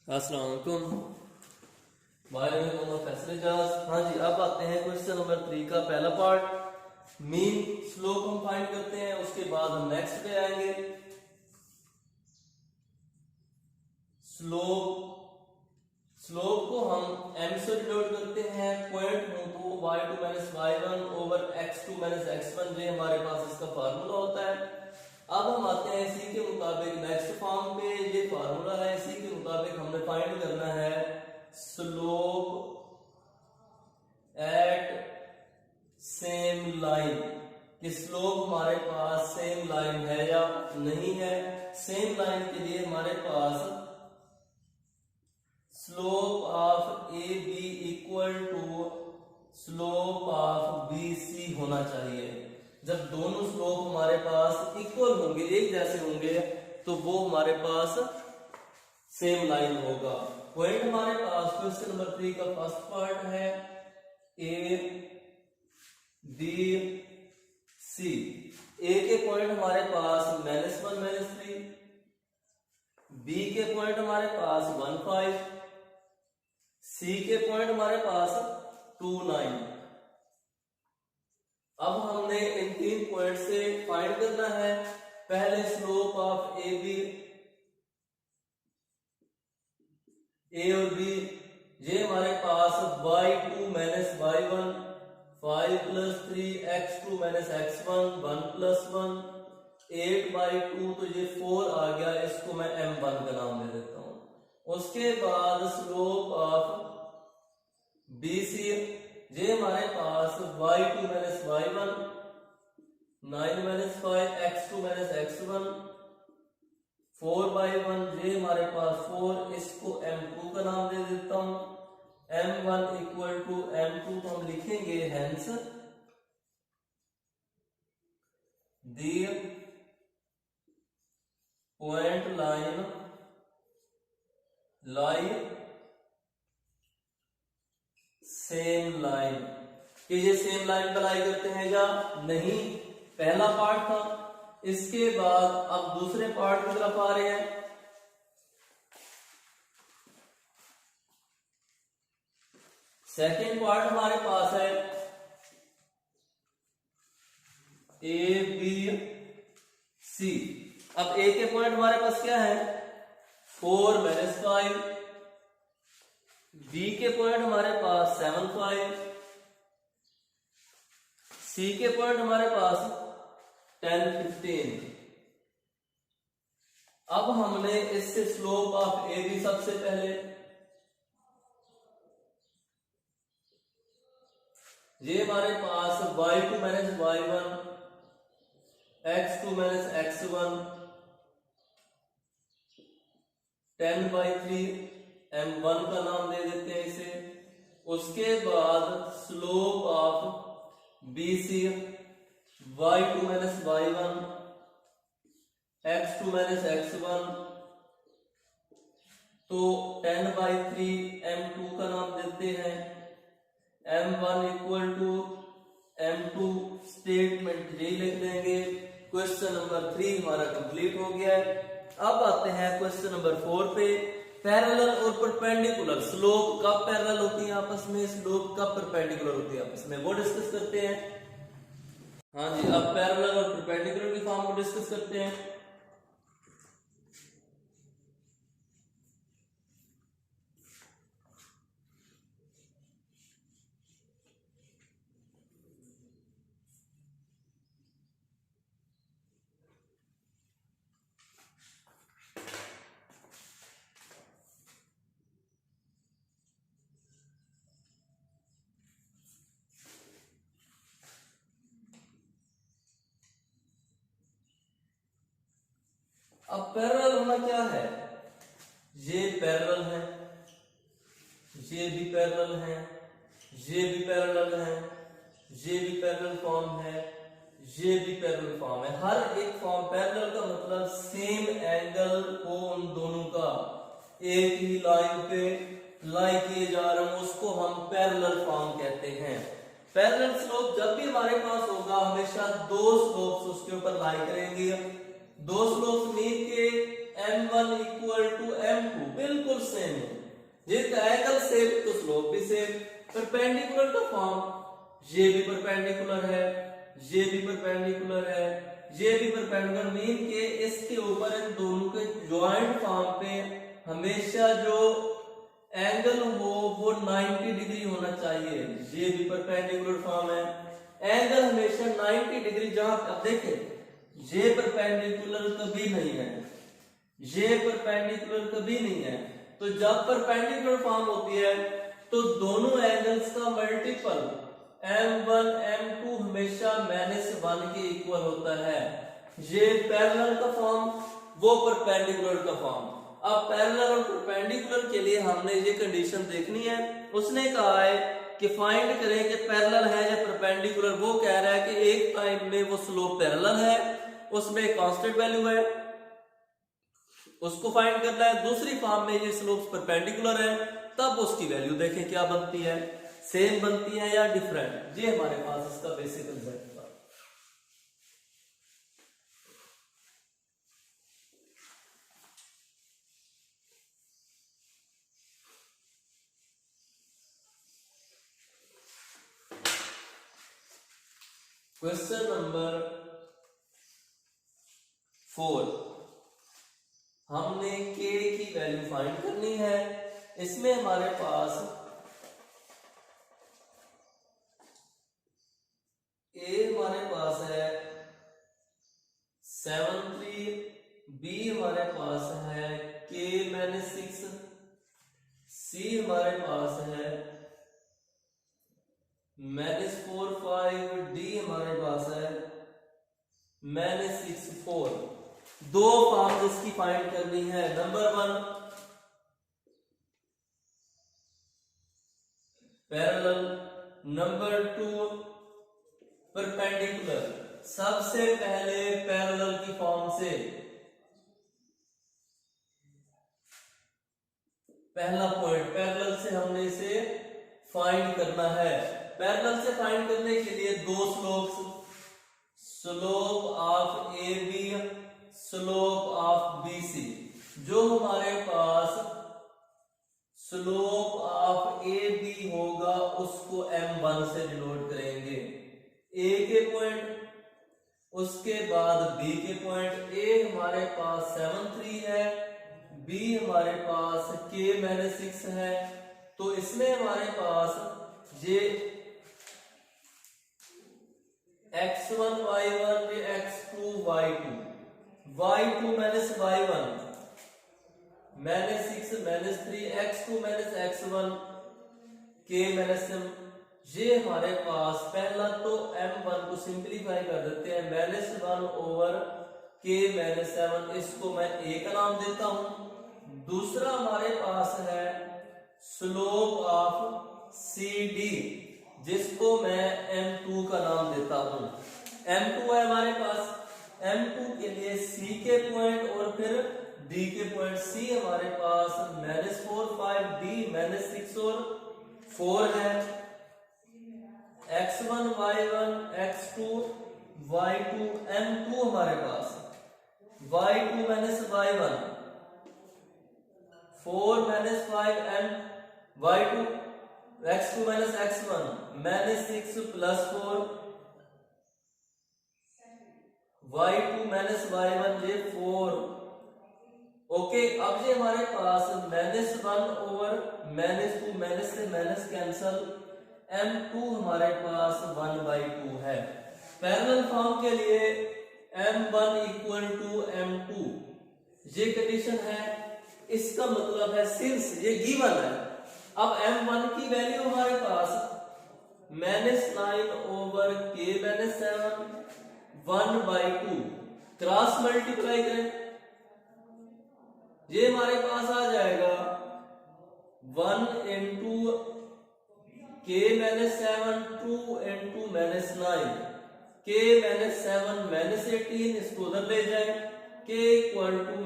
अस्सलाम वालेकुम। बारे में मोहम्मद फैसल एजाज। हाँ जी, अब आते हैं क्वेश्चन नंबर 3 का पहला पार्ट। मीन स्लोप हम फाइंड करते हैं, उसके बाद हम नेक्स्ट पे आएंगे। स्लोप को हम m से डिनोट करते हैं। पॉइंट हो तो y2 minus y1 over x2 minus x1, ये हमारे पास इसका फार्मूला होता है। अब हम आते हैं इसी के मुताबिक नेक्स्ट फॉर्म पे। ये फार्मूला है, इसी के मुताबिक हमने फाइंड करना है स्लोप एट सेम लाइन कि स्लोप हमारे पास सेम लाइन है या नहीं है। सेम लाइन के लिए हमारे पास slope of A B equal to slope of B C होना चाहिए। जब दोनों स्लोप हमारे पास इक्वल होंगे, एक जैसे होंगे, तो वो हमारे पास सेम लाइन होगा। पॉइंट हमारे पास क्वेश्चन नंबर 3 का फर्स्ट पार्ट है ए बी सी। ए के पॉइंट हमारे पास -1 -3, बी के पॉइंट हमारे पास 1 5, सी के पॉइंट हमारे पास 2 9। अब हमने इन 3 पॉइंट से फाइंड करना है पहले स्लोप ऑफ ए बी। ए और बी ये हमारे पास y2 minus y1 5 plus 3 x2 minus x1 1 plus 1 8/2, तो ये 4 आ गया। इसको मैं m1 का नाम दे देता हूं। उसके बाद स्लोप ऑफ BC ये हमारे पास y2 minus y1 9 minus 5 x2 minus x1 4/1, ये हमारे पास 4। इसको m2 का नाम दे देता हूं। m1 इक्वल टू m2 तो हम लिखेंगे hence the point line lie same line कि ये सेम लाइन पर लाई करते हैं या नहीं, पहला पार्ट था। इसके बाद अब दूसरे पार्ट की तरफ आ रहे हैं। सेकेंड पार्ट हमारे पास है ए बी सी। अब ए के पॉइंट हमारे पास क्या है 4 माइनस 5, बी के पॉइंट हमारे पास 7 5, सी के पॉइंट हमारे पास 10 15। अब हमने इससे स्लोप ऑफ ए बी सबसे पहले ये हमारे पास y2 minus y1 x2 minus x1 10/3 m1 का नाम दे देते हैं इसे। उसके बाद slope of BC y2 minus y1 x2 minus x1, तो 10/3 m2 का नाम देते हैं। m1 equal to m2 statement ये लिख देंगे। क्वेश्चन नंबर 3 हमारा कंप्लीट हो गया है। अब आते हैं क्वेश्चन नंबर 4 पे। पैरेलल और परपेंडिकुलर स्लोप कब पैरेलल होती है आपस में, स्लोप कब परपेंडिकुलर होती है आपस में, वो डिस्कस करते हैं। हाँ जी, अब पैरेलल और परपेंडिकुलर की फॉर्म को डिस्कस करते हैं। अब पैरेलल होना क्या है, ये पैरेलल है, ये भी पैरेलल है, ये भी पैरेलल है, ये भी पैरेलल फॉर्म है, ये भी पैरेलल फॉर्म है। हर एक फॉर्म पैरेलल का मतलब सेम एंगल को उन दोनों का एक ही लाइन पे लाई किए जा रहे हैं, उसको हम पैरेलल फॉर्म कहते हैं। पैरेलल स्लोप जब भी हमारे पास होगा हमेशा दो स्लोप्स उसके ऊपर लाई करेंगे। दो स्लोप्स मीन के m1 इक्वल टू m2, बिल्कुल सेम है। ये ट्रायंगल सेम तो स्लोप भी सेम। परपेंडिकुलर का फॉर्म, ये भी परपेंडिकुलर है, ये भी परपेंडिकुलर है, ये भी परपेंडिकुलर, मीन के इसके ऊपर इन दोनों के ज्वाइंट फॉर्म पे हमेशा जो एंगल हो वो 90 डिग्री होना चाहिए। ये भी परपेंडिकुलर फॉर्म है, एंगल हमेशा 90 डिग्री। जहां अब देखें ये परपेंडिकुलर कभी नहीं है, ये परपेंडिकुलर कभी नहीं है। तो जब परपेंडिकुलर फॉर्म होती है तो दोनों एंगल्स का मल्टीपल m1 m2 हमेशा -1 के इक्वल होता है। ये पैरेलल का फॉर्म, वो परपेंडिकुलर का फॉर्म। अब पैरेलल और परपेंडिकुलर के लिए हमने ये कंडीशन देखनी है। उसने कहा है कि फाइंड करें कि पैरेलल है या परपेंडिकुलर। वो कह रहा है कि एक टाइम में वो स्लोप पैरेलल है, उसमें कांस्टेंट वैल्यू है, उसको फाइंड करना है। दूसरी फॉर्म में ये स्लोप परपेंडिकुलर है, तब उसकी वैल्यू देखें क्या बनती है, सेम बनती है या डिफरेंट। ये हमारे पास इसका बेसिक कंसेप्ट था। क्वेश्चन नंबर 4, हमने k की वैल्यू फाइंड करनी है। इसमें हमारे पास a हमारे पास है 7-3, b हमारे पास है k-6, c हमारे पास है -4-5, d हमारे पास है -6-4। दो फॉर्म इसकी फाइंड करनी है। Number 1 parallel, number 2 perpendicular. सबसे पहले पैरेलल की फॉर्म से पहला पॉइंट, पैरेलल से हमने इसे फाइंड करना है। पैरेलल से फाइंड करने के लिए दो slopes, slope of A B, slope of B C. जो हमारे पास स्लोप ऑफ ए बी होगा उसको m1 से डिनोट करेंगे। ए के पॉइंट, उसके बाद बी के पॉइंट। ए हमारे पास 7-3 है, बी हमारे पास k-6 है। तो इसमें हमारे पास ये x1 y1, ये x2 y2, y2 - y1, -6 -3, x2 - x1, k-m। ये हमारे पास पहला तो m1 को सिंप्लीफाई कर देते हैं, -1/k-7। इसको मैं a का नाम देता हूं। दूसरा हमारे पास है स्लोप ऑफ CD, जिसको मैं m2 का नाम देता हूं। m2 है हमारे पास, m2 के लिए c के पॉइंट और फिर d के पॉइंट। c हमारे पास -4-5, d -6 और 4 है। x1 y1, x2 y2, m2 हमारे पास y2 - y1, 4 - 5 m y2, x2 - x1, -6 + 4, y2 - y1, ये 4। ओके, अब ये हमारे पास -1/-2, माइनस से माइनस कैंसल, m2 हमारे पास 1/2 है। पैरेलल फॉर्म के लिए m1 = m2, ये कंडीशन है। इसका मतलब है सिंस ये गिवन है, अब m1 की वैल्यू हमारे पास -9/k-7, 1/2, क्रॉस मल्टीप्लाई करें, ये हमारे पास आ जाएगा 1 × k-7, 2 × -9, k-7 -18, इसको उधर ले जाए, k =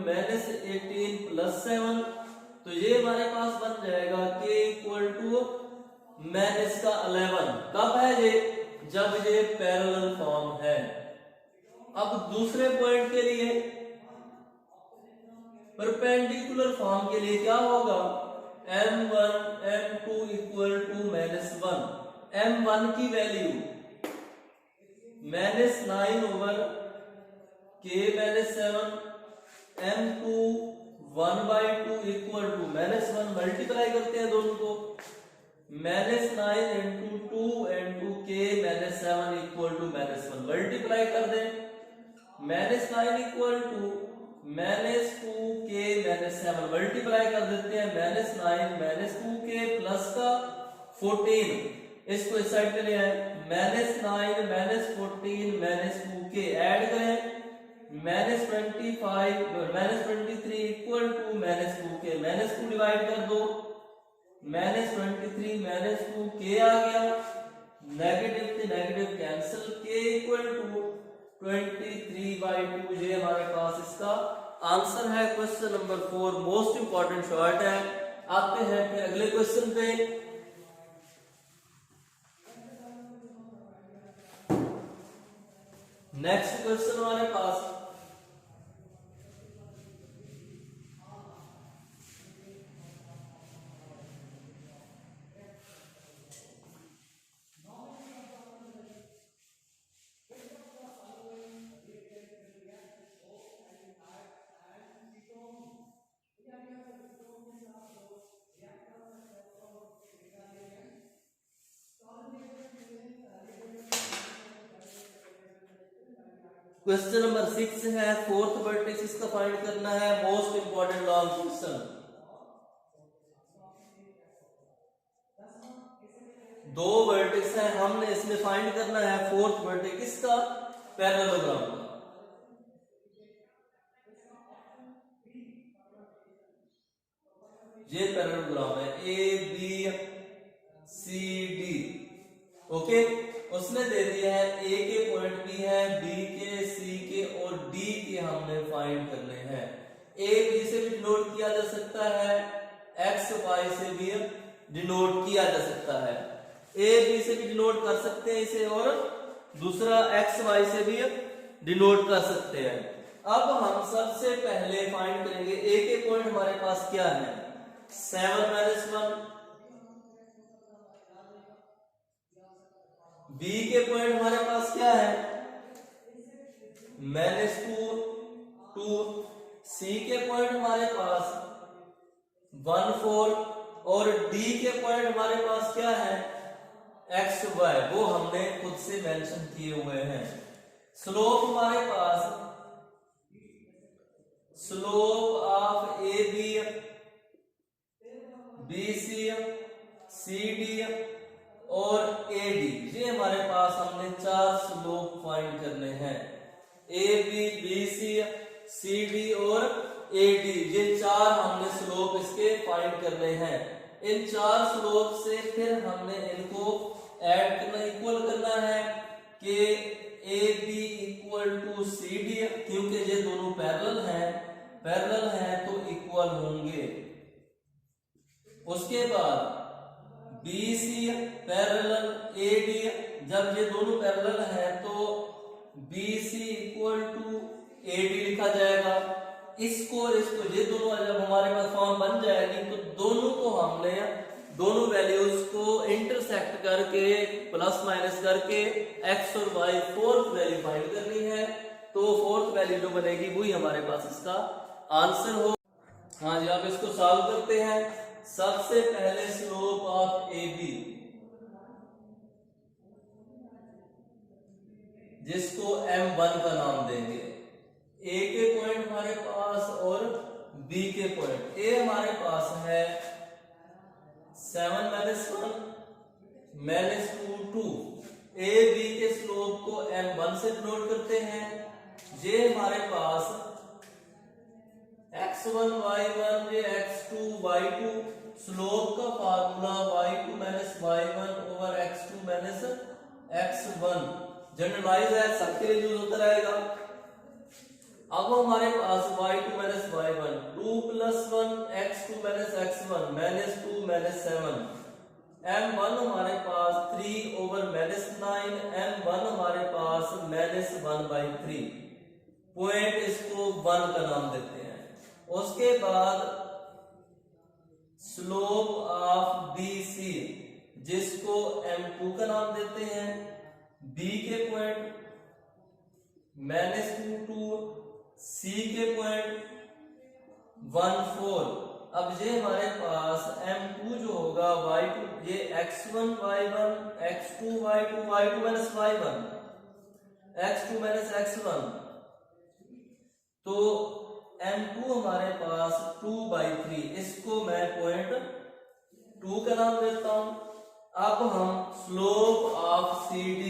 -18 + 7, तो ये हमारे पास बन जाएगा k = -11। कब है ये? जब ये पैरेलल फॉर्म है। अब दूसरे पॉइंट के लिए परपेंडिकुलर फॉर्म के लिए क्या होगा, m1 m2 equal to -1, m1 की value -9 over k -7, m2 1/2 equal to -1, multiply करते हैं दोनों को, -9 into 2 into k -7 equal to -1, multiply कर दें, -9 इक्वल टू -2k -7, मल्टीप्लाई कर देते हैं, -9 -2k प्लस का 14, इसको इस साइड पे ले आए, -9 -14 -2k ऐड करें, -25 -23 इक्वल टू -2k, -2 डिवाइड कर दो, -23 -2k आ गया, नेगेटिव से negative cancel, k equal to 23/2, ये हमारे पास इसका आंसर है। Question number 4 most important short है। आते हैं फिर अगले क्वेश्चन पे। नेक्स्ट क्वेश्चन हमारे पास क्वेश्चन नंबर 6 है, फोर्थ वर्टेक्स इसका फाइंड करना है, मोस्ट इंपॉर्टेंट लॉन्ग क्वेश्चन। दो वर्टेक्स है, हमने इसमें फाइंड करना है फोर्थ वर्टेक्स किसका, पैरेललोग्राम का। ये पैरेललोग्राम है ABCD, ओके। उसने दे दिया है A के पॉइंट B है, B के, C के और D के हमने फाइंड करने हैं। A B से भी डिनोट किया जा सकता है, X Y से भी डिनोट किया जा सकता है, A B से भी डिनोट कर सकते हैं इसे, और दूसरा X Y से भी डिनोट कर सकते हैं। अब हम सबसे पहले फाइंड करेंगे A के पॉइंट हमारे पास क्या है, 7 -1, B के पॉइंट हमारे पास क्या है, -2, C के पॉइंट हमारे पास 1 4 और D के पॉइंट हमारे पास क्या है, x y, वो हमने खुद से मेंशन किए हुए हैं। स्लोप हमारे पास, slope of AB BC CD और AD, ये हमारे पास हमने 4 स्लोप फाइंड करने हैं, AB BC CD और AD, ये 4 हमने स्लोप इसके फाइंड करने हैं। इन 4 स्लोप से फिर हमने इनको ऐड करना, इक्वल करना है कि AB इक्वल टू CD, क्योंकि ये दोनों पैरेलल हैं तो इक्वल होंगे। उसके बाद BC पैरेलल AD, जब ये दोनों पैरेलल हैं तो BC इक्वल टू AD लिखा जाएगा। इसको ये दोनों जब हमारे पास फॉर्म बन जाएगी तो दोनों को हमने, दोनों वैल्यूज को इंटरसेक्ट करके प्लस माइनस करके x और y फोर्थ वैल्यू फाइंड करनी है, तो फोर्थ वैल्यू जो बनेगी वही हमारे पास इसका आंसर हो। हाँ जी, आप इसको सॉल्व करते हैं। सबसे पहले स्लोप ऑफ AB, जिसको M1 का नाम देंगे, A के पॉइंट हमारे पास और B के पॉइंट, A हमारे पास है 7 -1 -2 A B के स्लोप को M1 से डिनोट करते हैं। ये हमारे पास x1 y1 ये x2 y2, स्लोप का formula y2 - y1 over x2 - x1, generalise है, सबके लिए यूज होता रहेगा। अब हमारे पास y2 - y1 2 + 1 x2 - x1 -2 - 7, m1 हमारे पास 3 ओवर -9, m1 हमारे पास -1/3, पॉइंट इसको 1 का नाम देते हैं। उसके बाद स्लोप ऑफ BC जिसको M2 का नाम देते हैं, B के पॉइंट -2 टू C के पॉइंट 1 4। अब ये हमारे पास M2 जो होगा y2, ये x1 y1 x2 y2 y2 minus y1 x2 minus x1, तो M2 हमारे पास 2/3, इसको मैं पॉइंट 2 का नाम देता हूं। अब हम स्लोप ऑफ CD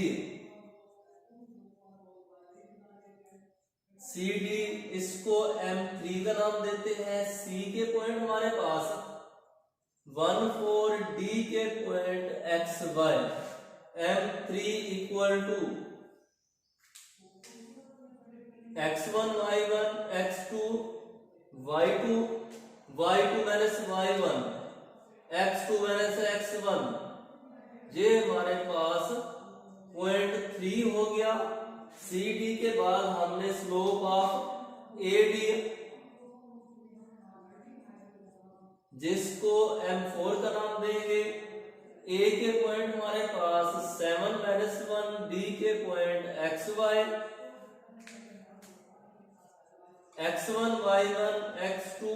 इसको M3 का नाम देते हैं। C के पॉइंट हमारे पास 1 4, D के point xy, M3 equal to x1 y1 x2 y2 y2 minus y1 x2 minus x1, ये हमारे पास पॉइंट 3 हो गया। CD के बाद हमने स्लोप ऑफ AD जिसको M4 का नाम देंगे। A के पॉइंट हमारे पास 7 माइनस 1, D के point xy x1 y1 x2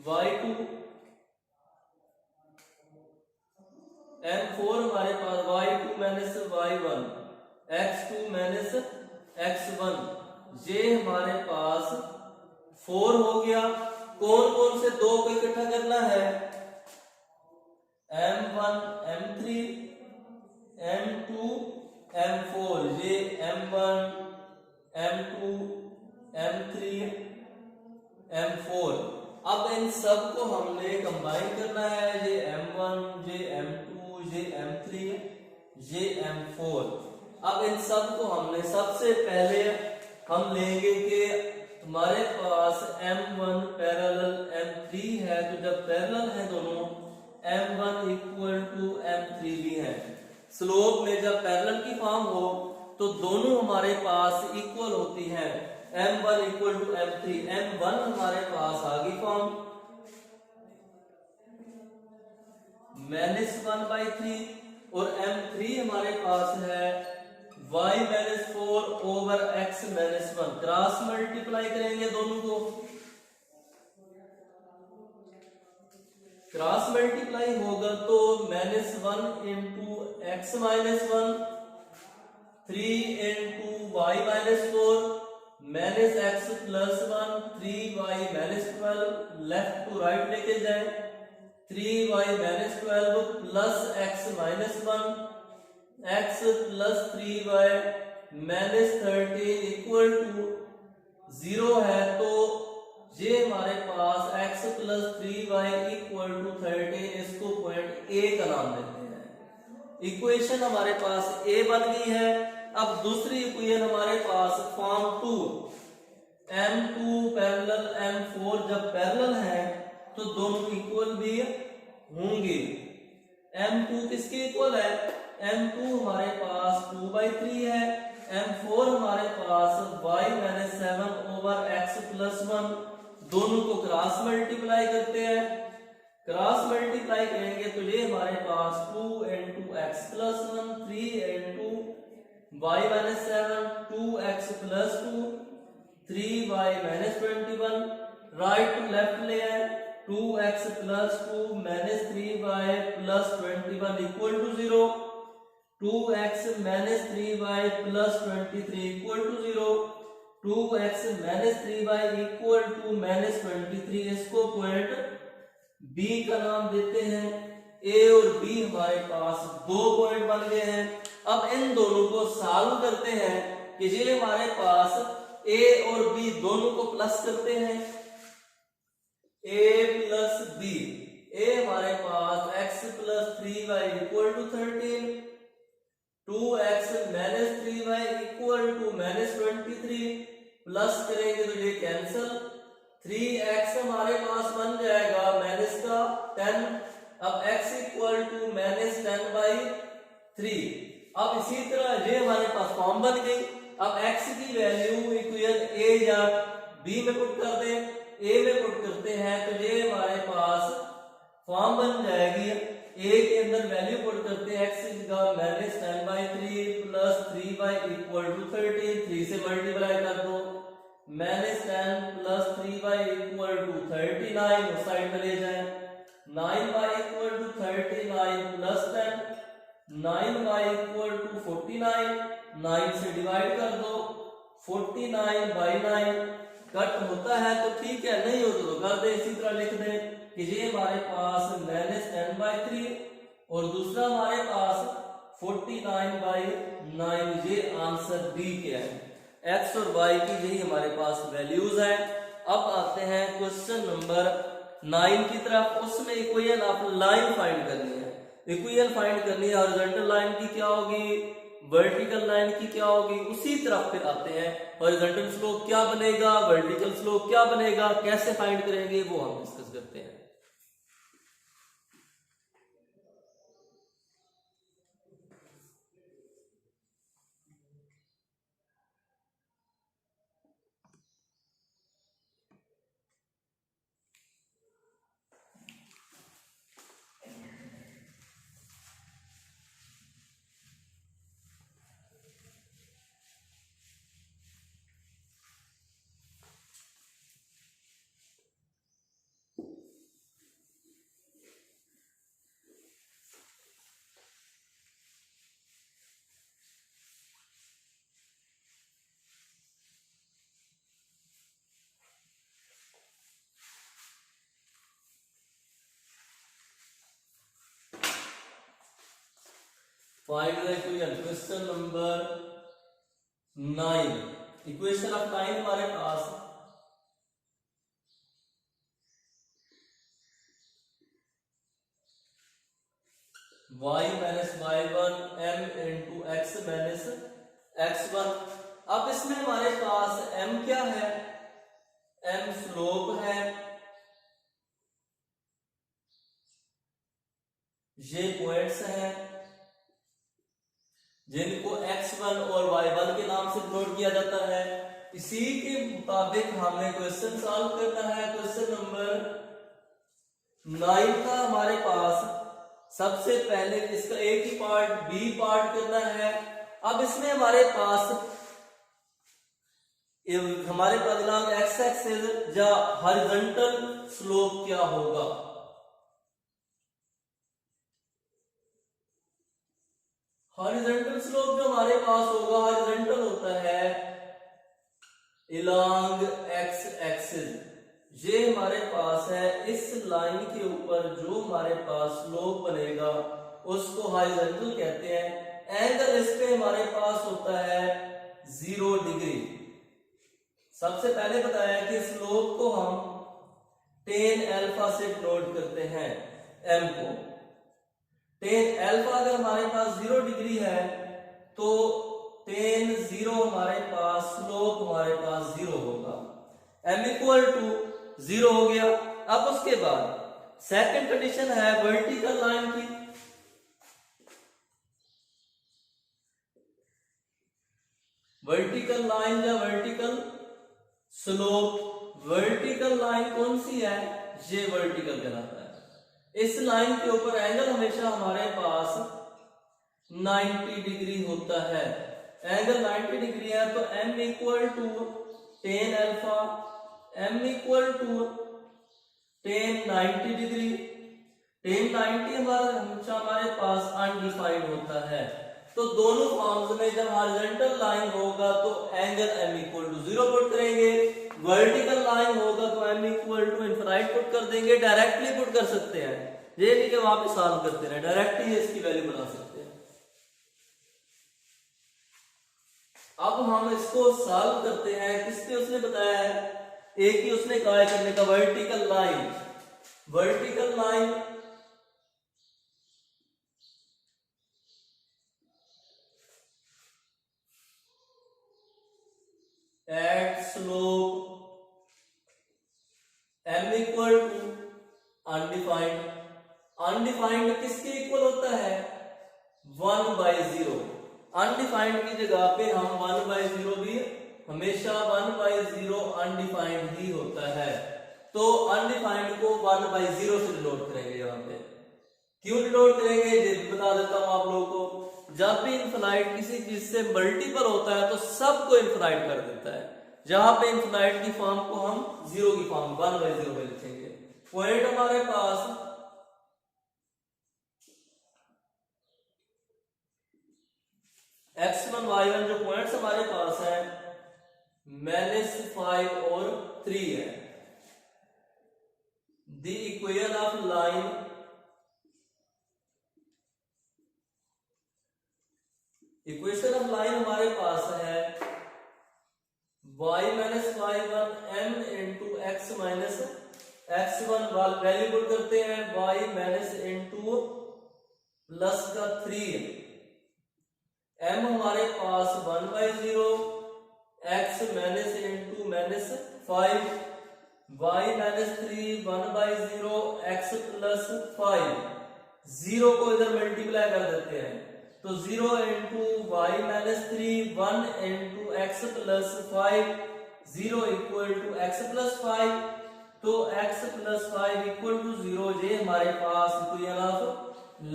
y2, M4 हमारे पास y2 minus y1 x2 minus x1, ये हमारे पास 4 हो गया। कौन कौन से दो को इकट्ठा करना है? M1 M3 M2 M4, ये M1 M2 M3 M4। अब इन सब को हमने कंबाइन करना है, ये M1 ये M2 ये M3 ये M4। अब इन सब को हमने सबसे पहले हम लेंगे कि हमारे पास M1 पैरेलल M3 है, तो जब पैरेलल है दोनों M1 इक्वल टू M3 भी है। स्लोप में जब पैरेलल की फॉर्म हो तो दोनों हमारे पास इक्वल होती हैं, M1 equal to M3। M1 हमारे पास आ गई फॉर्म -1/3 और M3 हमारे पास है y minus 4 over x minus 1। Cross multiply करेंगे दोनों को, क्रॉस मल्टीप्लाई होगा तो -1 into x minus 1 3 into y minus 4 minus x plus 1 3y minus 12, left to right लेके जाए 3y minus 12 plus x minus 1 x plus 3y minus 13 equal to 0 है, तो ये हमारे पास x plus 3y equal to 13, इसको पॉइंट A का नाम देते हैं। इक्वेशन हमारे पास A बन गई है। अब दूसरी इक्वेशन हमारे पास फॉर्म 2 M2 पैरेलल M4, जब पैरेलल है तो दोनों इक्वल भी होंगे। M2 किसके इक्वल है? M2 हमारे पास 2/3 है, M4 हमारे पास y minus 7 over x plus 1। दोनों को क्रॉस मल्टीप्लाई करते हैं, क्रॉस मल्टीप्लाई करेंगे तो ये हमारे पास 2 into x plus 1 3 into y minus 7 2x plus 2 3y minus 21, right to left ले आए 2x plus 2 minus 3y plus 21 equal to 0, 2x minus 3y plus 23 equal to 0, 2x minus 3y equal to minus 23, इसको point B का नाम देते हैं। A और B हमारे पास दो पॉइंट बन गए हैं। अब इन दोनों को सॉल्व करते हैं कि ये हमारे पास A और B दोनों को प्लस करते हैं, A प्लस B, A हमारे पास x plus 3y equal to 13, 2x minus 3y equal to minus 23, plus करेंगे तो ये कैंसल, 3x हमारे पास बन जाएगा माइनस का 10। अब x इक्वल टू माइनस 10/3। अब इसी तरह ये हमारे पास फॉर्म बन गई। अब x की वैल्यू इक्वेशन A या B में पुट कर दें, ए में पुट करते हैं तो ये हमारे पास फॉर्म बन जाएगी। ए के अंदर वैल्यू पुट करते हैं x की जगह -10/3 प्लस 3y इक्वल टू 13, 3 से मल्टीप्लाई कर दो, -10 प्लस 3y इक्वल टू 39 उस साइड में ले जाए, 9y equal to 39 plus 10, 9y equal to 49, 9 से डिवाइड कर दो, 49/9 कट होता है तो ठीक है, नहीं होता तो कर दे, इसी तरह लिख दे कि ये हमारे पास -10/3 और दूसरा हमारे पास 49/9, ये आंसर डी के है। x और y की यही हमारे पास वैल्यूज है। अब आते हैं क्वेश्चन नंबर 9 की तरफ। उसमें इक्वेशन ऑफ लाइन फाइंड करनी है। इक्वेशन फाइंड करनी है, हॉरिजॉन्टल लाइन की क्या होगी, वर्टिकल लाइन की क्या होगी। उसी तरफ फिर आते हैं, हॉरिजॉन्टल स्लोप क्या बनेगा, वर्टिकल स्लोप क्या बनेगा, कैसे फाइंड करेंगे वो हम डिस्कस करते हैं। Find the equation. Question number 9. Equation of 9 हमारे पास y minus y1 m into x minus x1। अब इसमें हमारे पास m क्या है, m स्लोप है, ये पॉइंट्स हैं जिनको x1 और y1 के नाम से नोट किया जाता है। इसी के मुताबिक हमें क्वेश्चन सॉल्व करना है। क्वेश्चन नंबर 9 का हमारे पास सबसे पहले इसका एक ही पार्ट बी पार्ट करना है। अब इसमें हमारे पास दिनांक x एक्सिस या हॉरिजॉन्टल स्लोप क्या होगा। हॉरिजॉन्टल स्लोप जो हमारे पास होगा, हॉरिजॉन्टल होता है अलोंग x एक्सिस। ये हमारे पास है, इस लाइन के ऊपर जो हमारे पास स्लोप बनेगा उसको हॉरिजॉन्टल कहते हैं। एंगल इस पे हमारे पास होता है 0 डिग्री। सबसे पहले बताया कि स्लोप को हम tan अल्फा से नोट करते हैं, m को। tan अल्फा अगर हमारे पास 0 डिग्री है तो tan 0 हमारे पास स्लोप हमारे पास 0 होगा। m इक्वल टू 0 हो गया। अब उसके बाद सेकंड कंडीशन है वर्टिकल लाइन की। वर्टिकल लाइन या वर्टिकल स्लोप। वर्टिकल लाइन कौन सी है, ये वर्टिकल कहलाता है। इस लाइन के ऊपर एंगल हमेशा हमारे पास 90 डिग्री होता है। एंगल 90 डिग्री है तो m equal to tan alpha, m equal to tan 90 degree. tan 90 हमेशा हमारे पास अनडिफाइंड होता है। तो दोनों फॉर्म्स में जब हॉरिजॉन्टल लाइन होगा तो angle m equal to 0 put करेंगे, वर्टिकल लाइन होगा तो m equal to infinite put कर देंगे। डायरेक्टली पुट कर सकते हैं, ये नहीं कि वहां पे सॉल्व करते रहे, डायरेक्टली इसकी वैल्यू बना सकते हैं। अब हम इसको सॉल्व करते हैं। किसने उसने बताया है, एक ही उसने कहा है करने का, vertical line. Vertical line at slope m equal to undefined. Undefined किसके इक्वल होता है, 1/0। अनडिफाइंड की जगह पे हम 1/0 भी, हमेशा 1/0 अनडिफाइंड ही होता है। तो अनडिफाइंड को 1/0 से डिनोट करेंगे। यहाँ पे क्यों डिनोट करेंगे ये भी बता देता हूं आप लोगों को। जब भी इनफाइनाइट किसी चीज से मल्टीपल होता है तो सबको इनफाइनाइट कर देता है। जहां पे इनफाइनाइट की फॉर्म को हम 0 की फॉर्म 1/0 में लिखेंगे। पॉइंट हमारे पास x1 y1 जो पॉइंट्स हमारे पास है -5 और 3 है। द इक्वेशन ऑफ लाइन हमारे पास है y - y1 m into x minus x1 value put करते हैं y माइनस इंटू प्लस का 3 m हमारे पास 1/0 x minus into minus 5 y minus 3 1/0 x plus 5 0 को इधर मल्टीप्लाई कर देते हैं तो 0 into Y minus 3 1 into X plus 5 0 equal to X plus 5 तो x प्लस 5 इक्वल टू 0 ये हमारे पास इक्वेशन ऑफ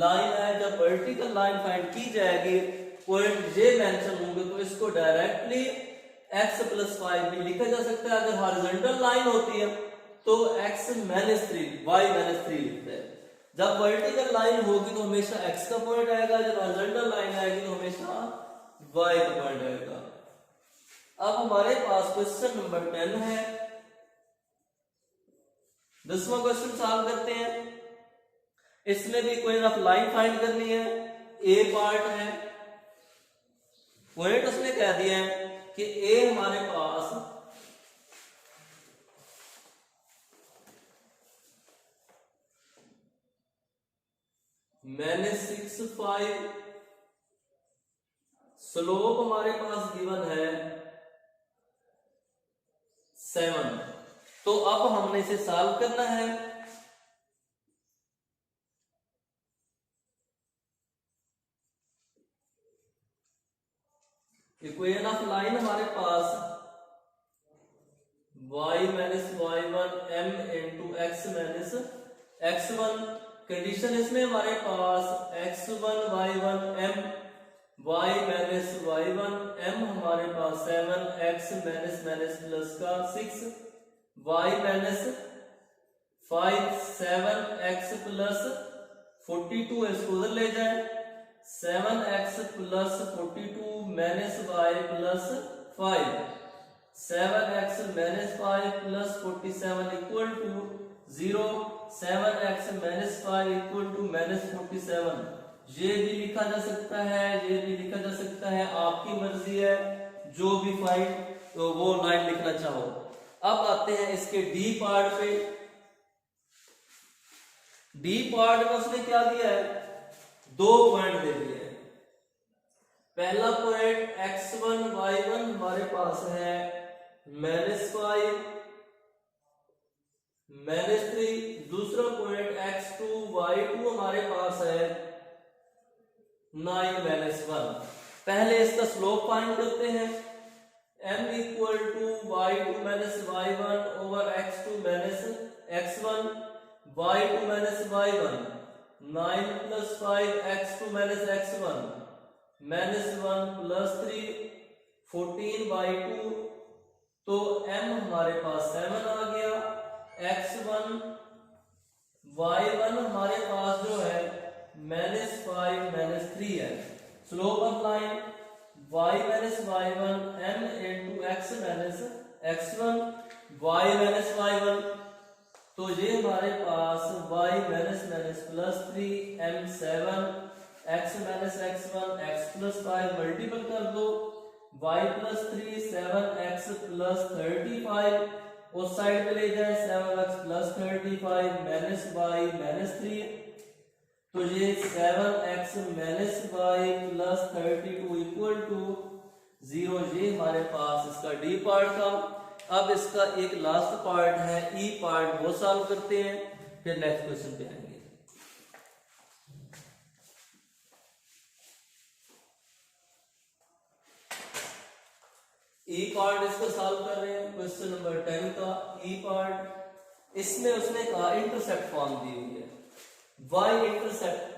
लाइन है। जब वर्टिकल लाइन फाइंड की जाएगी पॉइंट ये मेंशन होंगे तो इसको डायरेक्टली x प्लस 5 भी लिखा जा सकता है। अगर हॉरिजॉन्टल लाइन होती है तो x माइनस 3 y माइनस 3 लिखते हैं। जब वर्टिकल लाइन होगी तो हमेशा x का पॉइंट आएगा, जब हॉरिजॉन्टल लाइन आएगी तो हमेशा y का पॉइंट आएगा। अब हमारे पास क्वेश्चन नंबर 10 है। 10वां क्वेश्चन सॉल्व करते हैं। इसमें भी इक्वेशन ऑफ लाइन फाइंड करनी है। ए पार्ट है, पॉइंट उसने कह दिया है कि ए हमारे पास -6 स्लोप हमारे पास गिवन है 7। तो अब हमने इसे सॉल्व करना है। इक्वेशन ऑफ लाइन हमारे पास y minus y1 m into x minus x1। Condition इसमें हमारे पास x1 y1 m y minus y1 m हमारे पास 7 x माइनस माइनस प्लस का 6 y माइनस 5 7 x प्लस 42 इसको उधर ले जाए 7x plus 42 minus y plus 5 7x minus 5 plus 47 equal to 0 7x minus 5 equal to minus 47। ये भी लिखा जा सकता है, ये भी लिखा जा सकता है, आपकी मर्जी है जो भी फाइंड तो वो लाइन लिखना चाहो। अब आते हैं इसके डी पार्ट पे। डी पार्ट में उसने क्या दिया है, दो पॉइंट दे दिए हैं। पहला पॉइंट x1 y1 हमारे पास है -5 -3। दूसरा पॉइंट x2 y2 हमारे पास है 9 -1। पहले इसका स्लोप फाइंड करते हैं। m equal to y2 minus y1 over x2 minus x1 y2 minus y1 9 plus 5 x2 minus x1 -1 plus 3 14/2 तो m हमारे पास 7 आ गया। x1 y1 हमारे पास जो है -5 -3 है। Slope of line y minus y1 m into x minus x1 y minus y1 तो ये हमारे पास y minus minus plus 3 m 7 x minus x1 x plus 5 multiple कर दो y प्लस 3 7x प्लस 35 उस साइड पे ले जाए 7x plus 35 minus y minus 3 तो ये 7x minus y plus 32 equal to 0। ये हमारे पास इसका डी पार्ट था। अब इसका एक लास्ट पार्ट है ई पार्ट, वो सॉल्व करते हैं फिर नेक्स्ट क्वेश्चन पे आएंगे। ई पार्ट इसका सॉल्व कर रहे हैं क्वेश्चन नंबर 10 का ई पार्ट। इसमें उसने कहा इंटरसेप्ट फॉर्म दी हुई है, y इंटरसेप्ट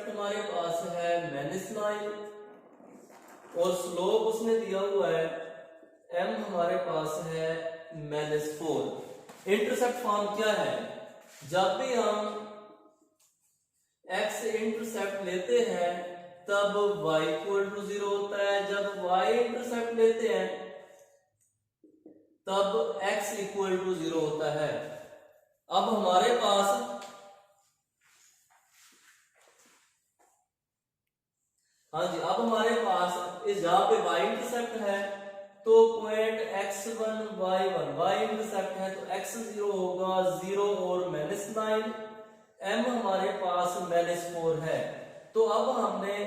हमारे पास है -9 और स्लोप उसने दिया हुआ है m हमारे पास है -4। इंटरसेप्ट फॉर्म क्या है? जब भी हम x इंटरसेप्ट लेते हैं तब y इक्वल टू 0 होता है, जब y इंटरसेप्ट लेते हैं तब x इक्वल टू 0 होता है। अब हमारे पास अब हमारे पास इस जहां पे y इंटरसेप्ट है तो point x1 y1 y intercept है तो x0 होगा 0 और -9, m हमारे पास -4 है। तो अब हमने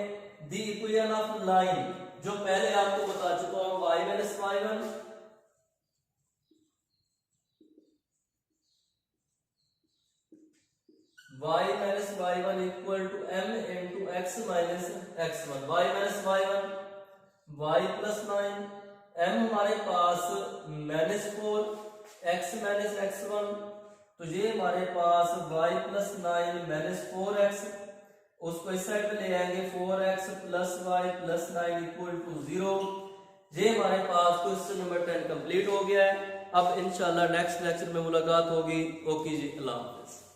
द इक्वेशन ऑफ लाइन जो पहले आपको बता चुका हूं y y1 y y1 equal to m into x minus x1, y minus y1 y plus 9, m हमारे पास -4 x माइनस x1, तो ये हमारे पास y प्लस 9 -4x, उसको इस साइड पे ले आएंगे 4x plus y plus 9 equal to 0। ये हमारे पास क्वेश्चन नंबर 10 कंप्लीट हो गया है। अब इंशाल्लाह नेक्स्ट लेक्चर में मुलाकात होगी। ओके जी, अल्लाह हाफिज़।